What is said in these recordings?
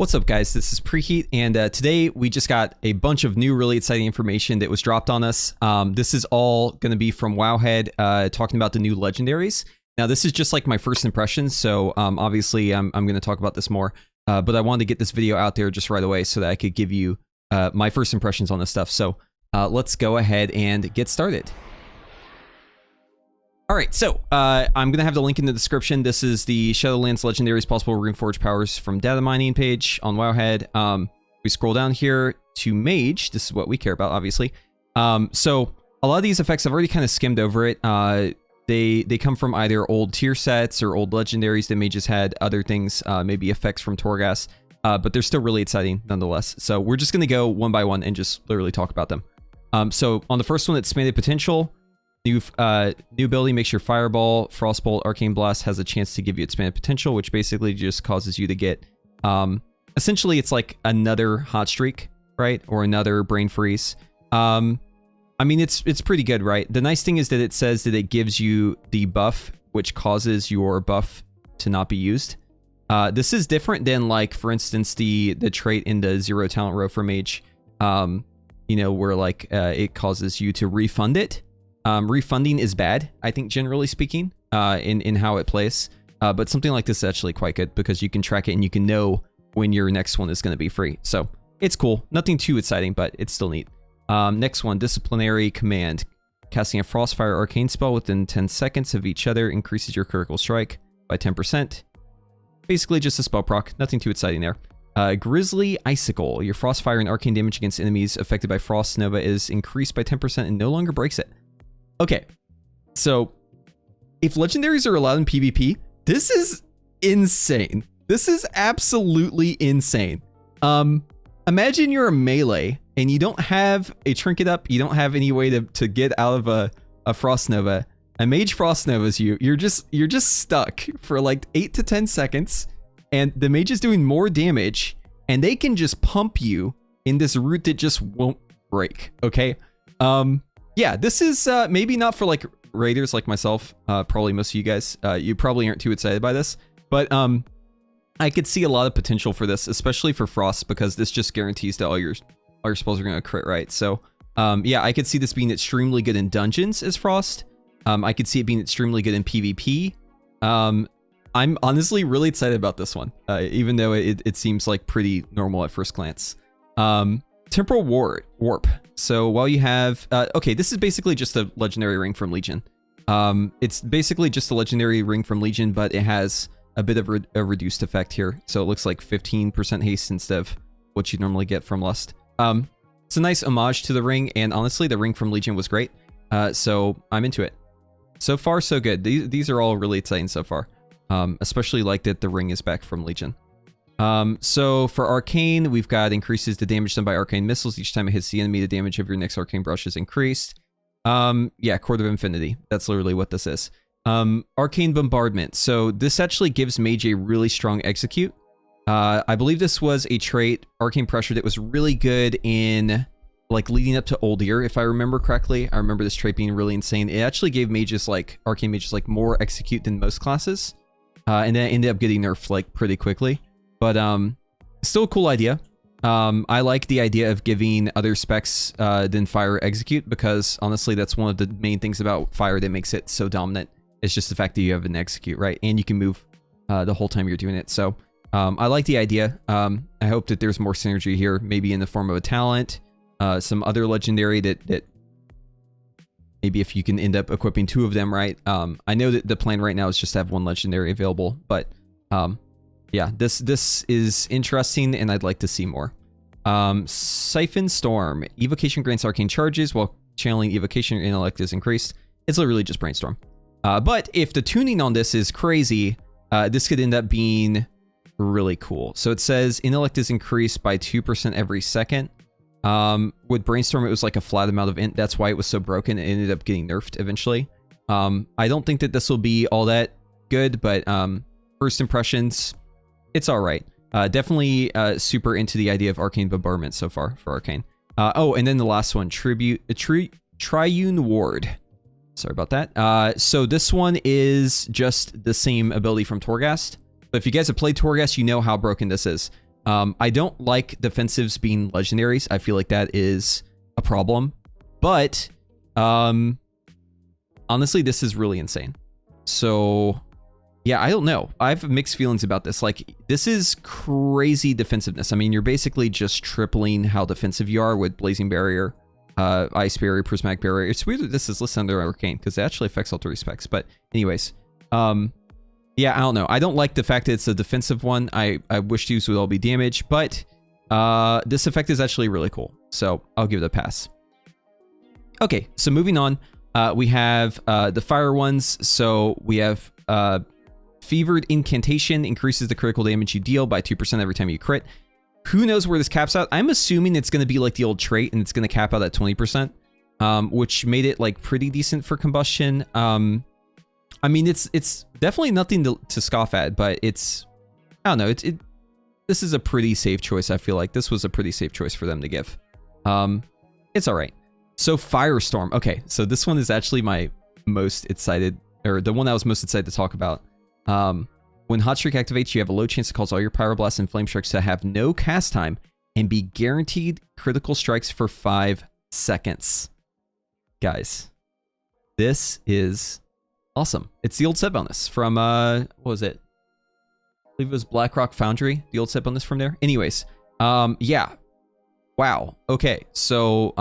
What's up, guys? This is Preheat, and today we just got a bunch of new really exciting information that was dropped on us. This is all going to be from Wowhead, talking about the new Legendaries. Now, this is just like my first impressions, so obviously I'm going to talk about this more, but I wanted to get this video out there just right away so that I could give you my first impressions on this stuff. So let's go ahead and get started. All right, so I'm going to have the link in the description. This is the Shadowlands Legendaries possible Runeforged Powers from data mining page on Wowhead. We scroll down here to Mage. This is what we care about, obviously. So a lot of these effects, I've already kind of skimmed over it. They come from either old tier sets or old Legendaries that Mages had, other things, maybe effects from Torghast, but they're still really exciting nonetheless. So we're just going to go one by one and just literally talk about them. So on the first one, it's Expanded Potential. New ability makes your Fireball, Frostbolt, Arcane Blast has a chance to give you expanded potential, which basically just causes you to get, essentially it's like another hot streak, right? Or another brain freeze. I mean, it's pretty good, right? The nice thing is that it says that it gives you the buff, which causes your buff to not be used. This is different than, like, for instance, the trait in the 0 talent row for Mage, you know, where like it causes you to refund it. Refunding is bad, I think, generally speaking, in how it plays. But something like this is actually quite good because you can track it and you can know when your next one is going to be free. So it's cool. Nothing too exciting, but it's still neat. Next one, Disciplinary Command. Casting a Frostfire Arcane spell within 10 seconds of each other increases your critical strike by 10%. Basically just a spell proc. Nothing too exciting there. Grizzly Icicle. Your Frostfire and Arcane damage against enemies affected by Frost Nova is increased by 10% and no longer breaks it. Okay, so if Legendaries are allowed in PvP, this is insane. This is absolutely insane. Imagine you're a melee and you don't have a trinket up, you don't have any way to get out of a Frost Nova. A Mage Frost Novas you. You're just stuck for like 8 to 10 seconds, and the Mage is doing more damage, and they can just pump you in this route that just won't break. Okay. Yeah, this is maybe not for like raiders like myself. Probably most of you guys, you probably aren't too excited by this, but I could see a lot of potential for this, especially for Frost, because this just guarantees that all your spells are going to crit, right? So yeah, I could see this being extremely good in dungeons as Frost. I could see it being extremely good in PvP. I'm honestly really excited about this one, even though it seems like pretty normal at first glance. Temporal Warp. So while you have... okay, this is basically just a legendary ring from Legion. It's basically just a legendary ring from Legion, but it has a bit of a reduced effect here. So it looks like 15% haste instead of what you normally get from Lust. It's a nice homage to the ring, and honestly, the ring from Legion was great. So I'm into it. So far, so good. These are all really exciting so far. Especially like that the ring is back from Legion. So for Arcane, we've got increases the damage done by Arcane missiles. Each time it hits the enemy, the damage of your next Arcane brush is increased. Yeah, Chord of Infinity. That's literally what this is. Arcane Bombardment. So this actually gives Mage a really strong execute. I believe this was a trait, Arcane Pressure, that was really good in, like, leading up to Oldir, if I remember correctly. I remember this trait being really insane. It actually gave Mages, like, Arcane Mages, like, more execute than most classes. And then it ended up getting nerfed, like, pretty quickly. But still a cool idea. I like the idea of giving other specs than Fire execute, because honestly, that's one of the main things about Fire that makes it so dominant. It's just the fact that you have an execute, right? And you can move the whole time you're doing it. So I like the idea. I hope that there's more synergy here, maybe in the form of a talent, some other legendary that maybe if you can end up equipping 2 of them, right? I know that the plan right now is just to have 1 legendary available, but yeah, this is interesting, and I'd like to see more. Siphon Storm. Evocation grants arcane charges while channeling evocation or intellect is increased. It's literally just Brainstorm. But if the tuning on this is crazy, this could end up being really cool. So it says intellect is increased by 2% every second. With Brainstorm, it was like a flat amount of int. That's why it was so broken. It ended up getting nerfed eventually. I don't think that this will be all that good, but first impressions... it's all right. Definitely super into the idea of Arcane Bombardment so far for Arcane. Oh, and then the last one, Triune Ward. Sorry about that. So this one is just the same ability from Torghast. But if you guys have played Torghast, you know how broken this is. I don't like defensives being legendaries. I feel like that is a problem. But honestly, this is really insane. So yeah, I don't know. I have mixed feelings about this. Like, this is crazy defensiveness. I mean, you're basically just tripling how defensive you are with Blazing Barrier, Ice Barrier, Prismatic Barrier. It's weird that this is listed under Arcane because it actually affects all 3 specs. But anyways, yeah, I don't know. I don't like the fact that it's a defensive one. I wish these would all be damage, but this effect is actually really cool. So I'll give it a pass. Okay, so moving on, we have the fire ones. So we have Fevered Incantation, increases the critical damage you deal by 2% every time you crit. Who knows where this caps out? I'm assuming it's going to be like the old trait and it's going to cap out at 20%, which made it like pretty decent for combustion. I mean, it's definitely nothing to scoff at, but it's, I don't know, this is a pretty safe choice. I feel like this was a pretty safe choice for them to give. It's all right. So Firestorm. Okay, so this one is actually my most excited, or the one I was most excited to talk about. When Hot Streak activates, you have a low chance to cause all your Pyroblasts and Flame Strikes to have no cast time and be guaranteed critical strikes for 5 seconds. Guys, this is awesome. It's the old set bonus from, what was it? I believe it was Blackrock Foundry, the old set bonus from there. Anyways, yeah. Wow. Okay, so,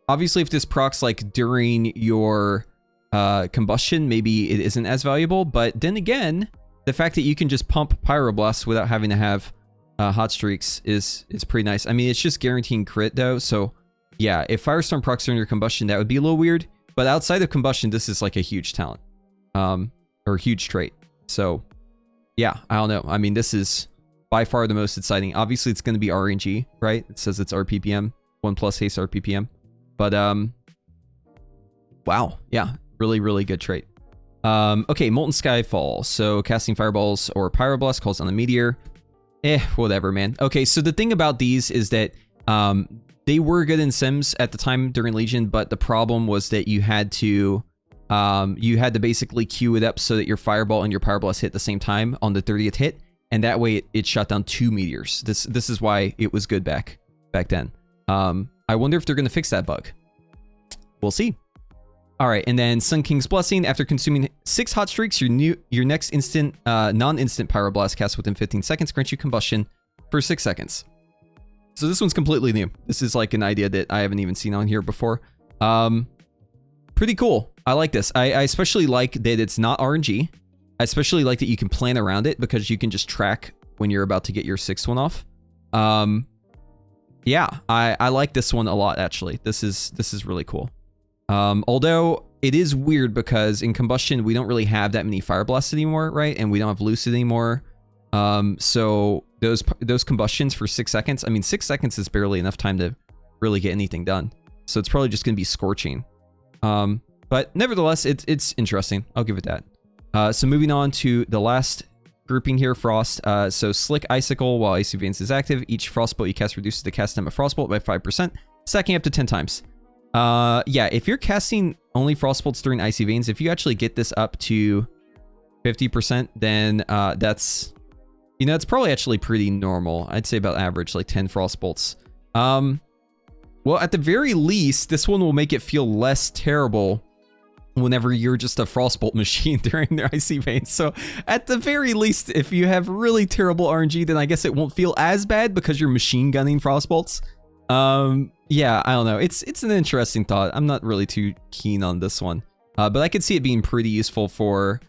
obviously if this procs like during your combustion, maybe it isn't as valuable, but then again, the fact that you can just pump Pyroblasts without having to have hot streaks is pretty nice. I mean, it's just guaranteeing crit though, so yeah, if Firestorm procs during your combustion, that would be a little weird, but outside of combustion, this is like a huge talent, or huge trait. So yeah, I don't know. I mean, this is by far the most exciting. Obviously, it's going to be RNG, right? It says it's RPPM, 1+ haste RPPM, but wow, yeah. Really, really good trait. Okay, Molten Skyfall. So casting fireballs or pyroblast calls on a meteor. Whatever, man. Okay, so the thing about these is that they were good in Sims at the time during Legion, but the problem was that you had to basically queue it up so that your fireball and your pyroblast hit at the same time on the 30th hit, and that way it shot down 2 meteors. This is why it was good back then. I wonder if they're gonna fix that bug. We'll see. All right, and then Sun King's Blessing. After consuming 6 hot streaks, your next instant, non-instant Pyroblast cast within 15 seconds grants you combustion for 6 seconds. So this one's completely new. This is like an idea that I haven't even seen on here before. Pretty cool. I like this. I especially like that it's not RNG. I especially like that you can plan around it because you can just track when you're about to get your 6th one off. Yeah, I like this one a lot, actually. This is really cool. Although it is weird because in combustion, we don't really have that many fire blasts anymore, right? And we don't have lucid anymore. So those combustions for 6 seconds, I mean, 6 seconds is barely enough time to really get anything done. So it's probably just going to be scorching. But nevertheless, it's interesting. I'll give it that. So moving on to the last grouping here, Frost. So Slick Icicle while Icy Veins is active. Each Frostbolt you cast reduces the cast time of Frostbolt by 5%, stacking up to 10 times. Yeah, if you're casting only Frostbolts during Icy Veins, if you actually get this up to 50%, then that's, you know, it's probably actually pretty normal. I'd say about average, like 10 Frostbolts. Well, at the very least, this one will make it feel less terrible whenever you're just a Frostbolt machine during their Icy Veins. So at the very least, if you have really terrible RNG, then I guess it won't feel as bad because you're machine gunning Frostbolts. Yeah, I don't know. It's an interesting thought. I'm not really too keen on this one. But I could see it being pretty useful for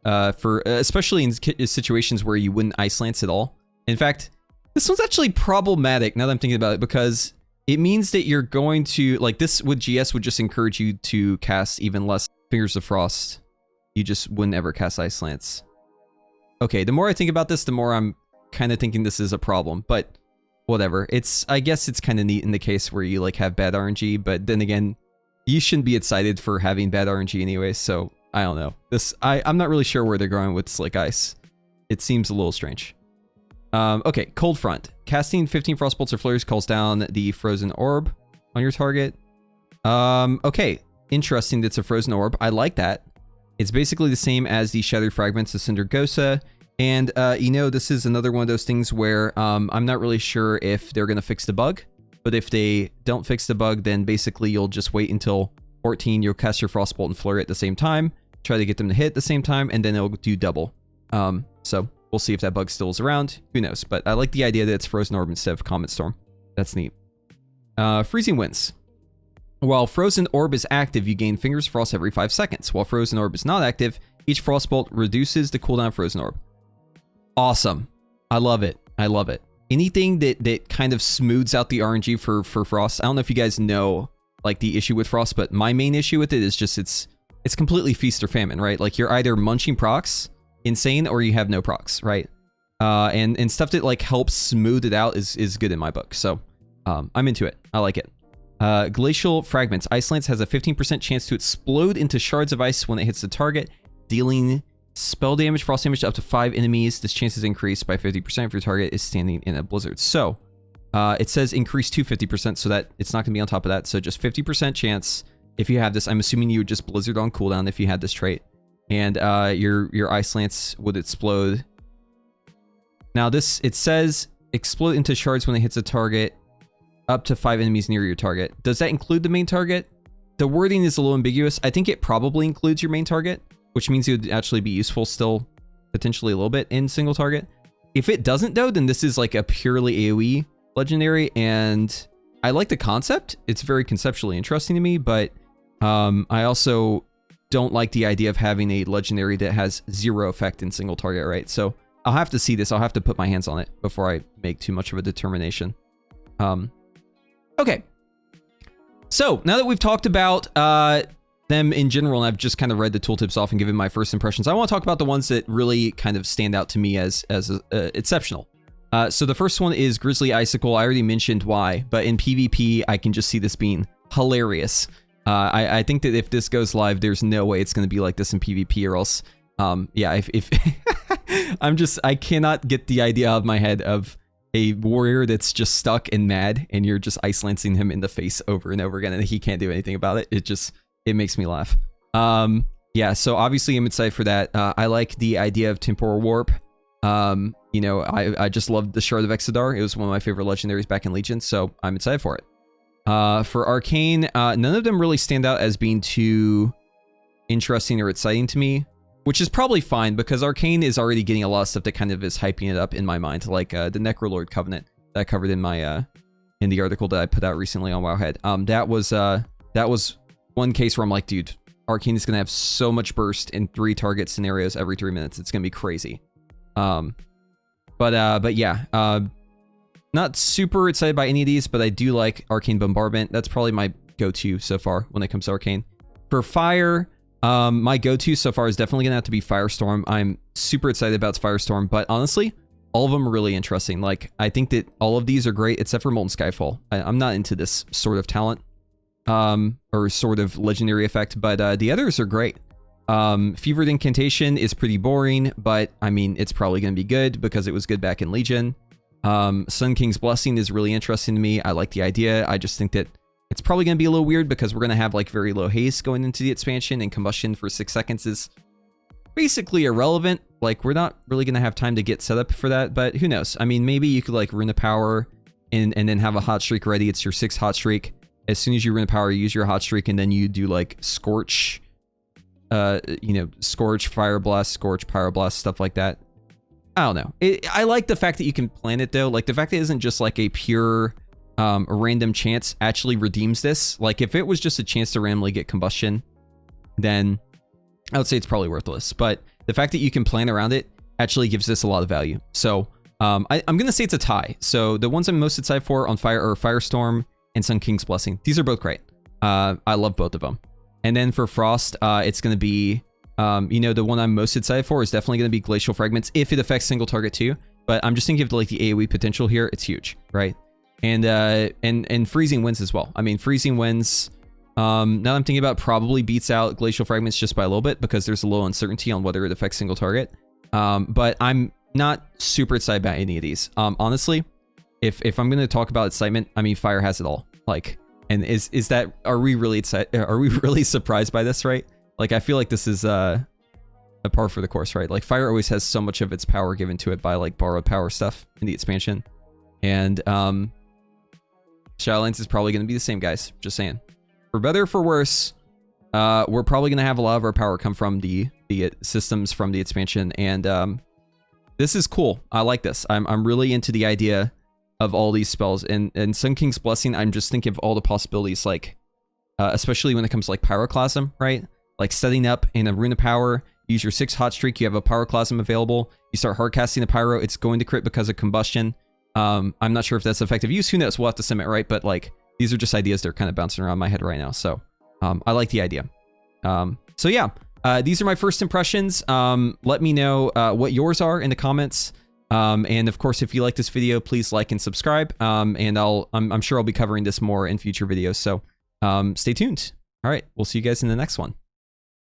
especially in situations where you wouldn't Ice Lance at all. In fact, this one's actually problematic now that I'm thinking about it, because it means that you're going to, like, this with GS would just encourage you to cast even less Fingers of Frost. You just wouldn't ever cast Ice Lance. Okay, the more I think about this, the more I'm kind of thinking this is a problem, but whatever. I guess it's kind of neat in the case where you like have bad RNG, but then again, you shouldn't be excited for having bad RNG anyway, so I don't know. I'm not really sure where they're going with Slick Ice. It seems a little strange. Okay, Cold Front. Casting 15 Frostbolts or Flurries calls down the Frozen Orb on your target. Okay, interesting, that's a Frozen Orb. I like that. It's basically the same as the Shattered Fragments of Cinder Gosa. And, this is another one of those things where I'm not really sure if they're going to fix the bug. But if they don't fix the bug, then basically you'll just wait until 14. You'll cast your Frostbolt and Flurry at the same time. Try to get them to hit at the same time, and then it'll do double. So we'll see if that bug still is around. Who knows? But I like the idea that it's Frozen Orb instead of Comet Storm. That's neat. Freezing Winds. While Frozen Orb is active, you gain Fingers of Frost every 5 seconds. While Frozen Orb is not active, each Frostbolt reduces the cooldown of Frozen Orb. Awesome. I love it. I love it. Anything that kind of smooths out the RNG for Frost. I don't know if you guys know like the issue with Frost, but my main issue with it is just it's completely feast or famine, right? Like you're either munching procs, insane, or you have no procs, right? And stuff that like helps smooth it out is good in my book. So I'm into it. I like it. Glacial Fragments. Ice Lance has a 15% chance to explode into shards of ice when it hits the target, dealing spell damage, frost damage to up to 5 enemies. This chance is increased by 50% if your target is standing in a blizzard. So it says increase to 50%, so that it's not going to be on top of that. So just 50% chance if you have this. I'm assuming you would just blizzard on cooldown if you had this trait. And your Ice Lance would explode. Now this, it says explode into shards when it hits a target, up to 5 enemies near your target. Does that include the main target? The wording is a little ambiguous. I think it probably includes your main target, which means it would actually be useful still, potentially a little bit in single target. If it doesn't though, then this is like a purely AoE legendary, and I like the concept. It's very conceptually interesting to me, but I also don't like the idea of having a legendary that has 0 effect in single target, right? So I'll have to see this. I'll have to put my hands on it before I make too much of a determination. Okay. So now that we've talked about them in general, and I've just kind of read the tooltips off and given my first impressions, I want to talk about the ones that really kind of stand out to me as exceptional. So the first one is Grizzly Icicle. I already mentioned why, but in PvP, I can just see this being hilarious. I think that if this goes live, there's no way it's going to be like this in PvP, or else, yeah, if I cannot get the idea out of my head of a warrior that's just stuck and mad, and you're just Ice Lancing him in the face over and over again, and he can't do anything about it. It makes me laugh. Yeah, so obviously I'm excited for that. I like the idea of Temporal Warp. I just loved the Shard of Exodar. It was one of my favorite legendaries back in Legion, so I'm excited for it. For Arcane, none of them really stand out as being too interesting or exciting to me, which is probably fine because Arcane is already getting a lot of stuff that kind of is hyping it up in my mind, like the Necrolord Covenant that I covered in my in the article that I put out recently on Wowhead. That was one case where I'm like, dude, Arcane is gonna have so much burst in 3 target scenarios every 3 minutes. It's gonna be crazy. But yeah, not super excited by any of these, but I do like Arcane Bombardment. That's probably my go-to so far when it comes to Arcane. For Fire, my go-to so far is definitely gonna have to be Firestorm. I'm super excited about Firestorm, but honestly, all of them are really interesting. Like, I think that all of these are great, except for Molten Skyfall. I'm not into this sort of talent, or sort of legendary effect, but the others are great. Fevered Incantation is pretty boring, but I mean, it's probably gonna be good because it was good back in Legion. Sun King's Blessing is really interesting to me. I like the idea. I just think that it's probably going to be a little weird because we're going to have like very low haste going into the expansion, and combustion for 6 seconds is basically irrelevant. Like, we're not really going to have time to get set up for that, but who knows? I mean, maybe you could like Rune of Power and then have a hot streak ready. It's your 6th hot streak. As soon as you Rune of Power, you use your hot streak, and then you do like Scorch, Scorch, Fire Blast, Scorch, Pyroblast, stuff like that. I don't know. I like the fact that you can plan it though. Like the fact that it isn't just like a pure random chance actually redeems this. Like if it was just a chance to randomly get combustion, then I would say it's probably worthless. But the fact that you can plan around it actually gives this a lot of value. So I'm going to say it's a tie. So the ones I'm most excited for on Fire are Firestorm and Sun King's Blessing. These are both great. I love both of them. And then for Frost, it's going to be, the one I'm most excited for is definitely going to be Glacial Fragments if it affects single target too. But I'm just thinking of like the AoE potential here. It's huge, right? And Freezing Winds as well. I mean, Freezing Winds, now that I'm thinking about, probably beats out Glacial Fragments just by a little bit because there's a little uncertainty on whether it affects single target. But I'm not super excited about any of these. Honestly, if I'm going to talk about excitement, I mean, Fire has it all. Like, and are we really excited? Are we really surprised by this, right? Like, I feel like this is, a par for the course, right? Like fire always has so much of its power given to it by like borrowed power stuff in the expansion. And Shadowlands is probably going to be the same, guys. Just saying. For better or for worse, we're probably going to have a lot of our power come from the systems from the expansion. And this is cool. I like this. I'm really into the idea of all these spells. And Sun King's Blessing, I'm just thinking of all the possibilities, like especially when it comes to like Pyroclasm, right? Like setting up in a Rune of Power, use your 6 hot streak, you have a Pyroclasm available, you start hardcasting the Pyro, it's going to crit because of combustion. I'm not sure if that's effective use, who knows, we'll have to sim it, right? But like, these are just ideas that are kind of bouncing around my head right now, so I like the idea. So yeah, these are my first impressions. Let me know what yours are in the comments. And of course, if you like this video, please like and subscribe. And I'm sure I'll be covering this more in future videos, so stay tuned. All right, we'll see you guys in the next one.